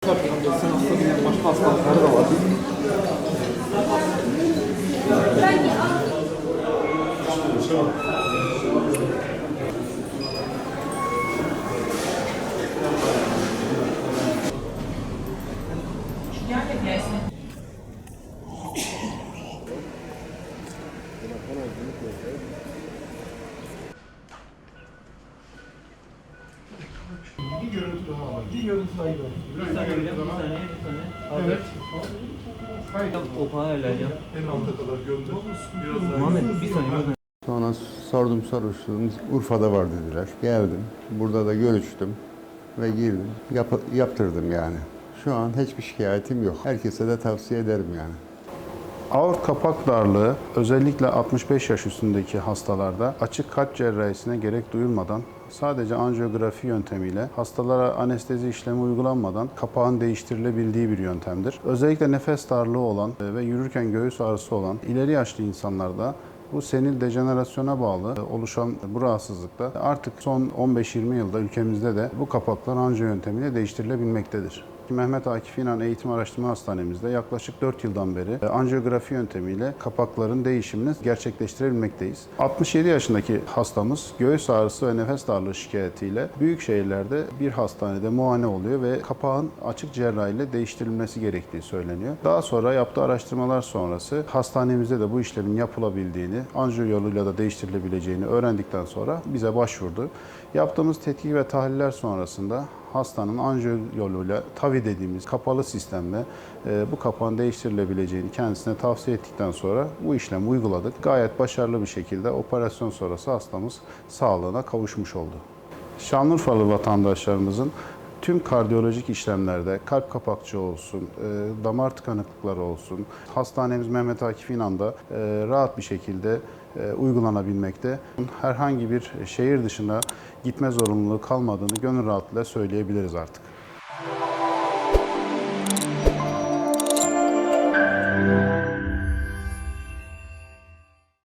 Tabii sen hastanın başka hastalıkları da var. Bir görüntü daha var. Bir görüntü daha var. Bir saniye. Evet. Hayır. O parayla. En alta kadar gönder. Biraz daha. Muhammed bir saniye. Sonra sordum soruşturdum. Urfa'da var dediler. Geldim. Burada da görüştüm ve girdim. Yaptırdım yani. Şu an hiçbir şikayetim yok. Herkese de tavsiye ederim yani. Aort kapak darlığı özellikle 65 yaş üstündeki hastalarda açık kalp cerrahisine gerek duyulmadan sadece anjiyografi yöntemiyle hastalara anestezi işlemi uygulanmadan kapağın değiştirilebildiği bir yöntemdir. Özellikle nefes darlığı olan ve yürürken göğüs ağrısı olan ileri yaşlı insanlarda bu senil dejenerasyona bağlı oluşan bu rahatsızlıkta artık son 15-20 yılda ülkemizde de bu kapaklar anjiyo yöntemiyle değiştirilebilmektedir. Mehmet Akif İnan Eğitim Araştırma Hastanemizde yaklaşık 4 yıldan beri anjiyografi yöntemiyle kapakların değişimini gerçekleştirebilmekteyiz. 67 yaşındaki hastamız göğüs ağrısı ve nefes darlığı şikayetiyle büyük şehirlerde bir hastanede muayene oluyor ve kapağın açık cerrahiyle değiştirilmesi gerektiği söyleniyor. Daha sonra yaptığı araştırmalar sonrası hastanemizde de bu işlemin yapılabildiğini, anjiyo yoluyla da değiştirilebileceğini öğrendikten sonra bize başvurdu. Yaptığımız tetkik ve tahliller sonrasında hastanın anjiyo yoluyla TAVI dediğimiz kapalı sistemle bu kapağın değiştirilebileceğini kendisine tavsiye ettikten sonra bu işlemi uyguladık. Gayet başarılı bir şekilde operasyon sonrası hastamız sağlığına kavuşmuş oldu. Şanlıurfalı vatandaşlarımızın tüm kardiyolojik işlemlerde kalp kapakçığı olsun, damar tıkanıklıkları olsun, hastanemiz Mehmet Akif İnan'da rahat bir şekilde uygulanabilmekte. Herhangi bir şehir dışına gitme zorunluluğu kalmadığını gönül rahatlığıyla söyleyebiliriz artık.